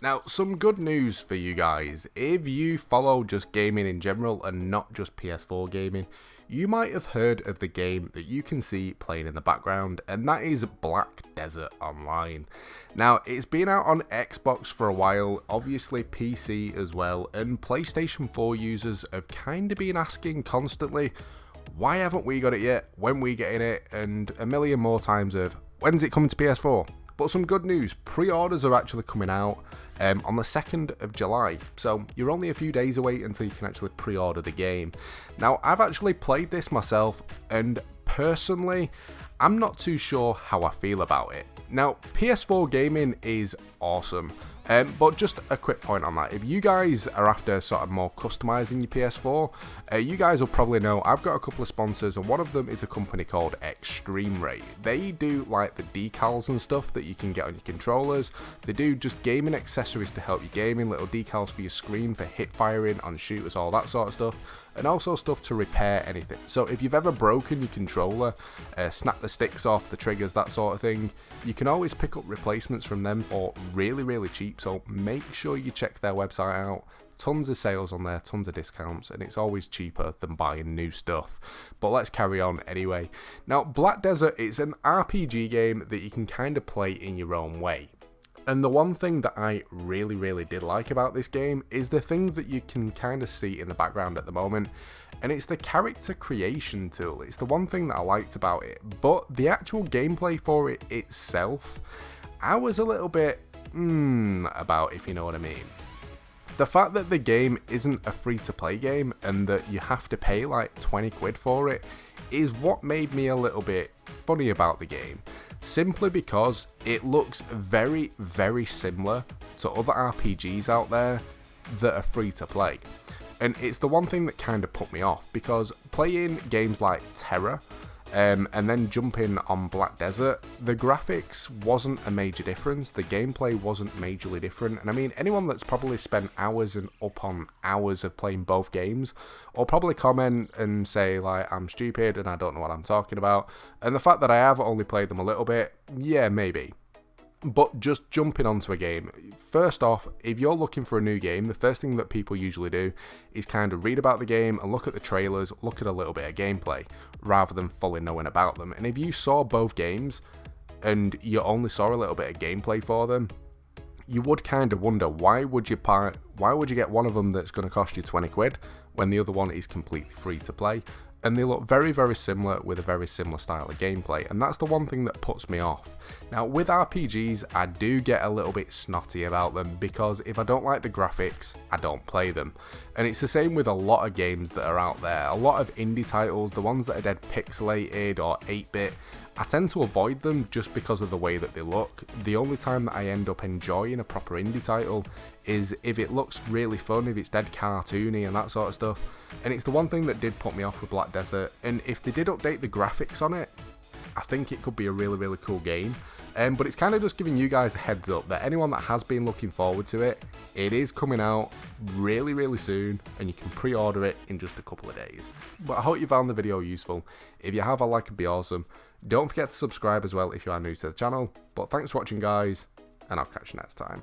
Now, some good news for you guys. If you follow just gaming in general and not just PS4 gaming, you might have heard of the game that you can see playing in the background, and that is Black Desert Online. Now, it's been out on Xbox for a while, obviously PC as well, and PlayStation 4 users have kind of been asking constantly, why haven't we got it yet, when we getting it, and a million more times of, when's it coming to PS4? But some good news, pre-orders are actually coming out on the 2nd of July, so you're only a few days away until you can actually pre-order the game. Now, I've actually played this myself, and personally, I'm not too sure how I feel about it. Now, PS4 gaming is awesome, but just a quick point on that. If you guys are after sort of more customizing your PS4, you guys will probably know I've got a couple of sponsors, and one of them is a company called Extreme Rate. They do like the decals and stuff that you can get on your controllers. They do just gaming accessories to help you gaming, little decals for your screen for hip firing on shooters, all that sort of stuff, and also stuff to repair anything. So if you've ever broken your controller, snap the sticks off, the triggers, that sort of thing, you can always pick up replacements from them for really cheap, so make sure you check their website out. Tons of sales on there, tons of discounts, and it's always cheaper than buying new stuff. But let's carry on anyway. Now, Black Desert is an RPG game that you can kind of play in your own way. And the one thing that I really did like about this game is the things that you can kind of see in the background at the moment, and it's the character creation tool. It's the one thing that I liked about it, but the actual gameplay for it itself, I was a little bit about, if you know what I mean. The fact that the game isn't a free-to-play game and that you have to pay like 20 quid for it is what made me a little bit funny about the game. Simply because it looks very similar to other RPGs out there that are free to play. And it's the one thing that kind of put me off, because playing games like Terra and then jumping on Black Desert, the graphics wasn't a major difference, the gameplay wasn't majorly different, and I mean, anyone that's probably spent hours and upon hours of playing both games will probably comment and say like, I'm stupid and I don't know what I'm talking about, and the fact that I have only played them a little bit, yeah, maybe. But just jumping onto a game, first off, if you're looking for a new game, the first thing that people usually do is kind of read about the game and look at the trailers, look at a little bit of gameplay, rather than fully knowing about them. And if you saw both games and you only saw a little bit of gameplay for them, you would kind of wonder, why would you get one of them that's going to cost you 20 quid when the other one is completely free to play? And they look very similar with a very similar style of gameplay, and that's the one thing that puts me off. Now, with RPGs, I do get a little bit snotty about them, because if I don't like the graphics, I don't play them. And it's the same with a lot of games that are out there. A lot of indie titles, the ones that are dead pixelated or 8-bit, I tend to avoid them just because of the way that they look. The only time that I end up enjoying a proper indie title is if it looks really fun, if it's dead cartoony and that sort of stuff. And it's the one thing that did put me off with Black Desert, and if they did update the graphics on it, I think it could be a really cool game. But it's kind of just giving you guys a heads up that anyone that has been looking forward to it, it is coming out really soon, and you can pre-order it in just a couple of days. But I hope you found the video useful. If you have, a like would be awesome. Don't forget to subscribe as well if you are new to the channel. But thanks for watching, guys, and I'll catch you next time.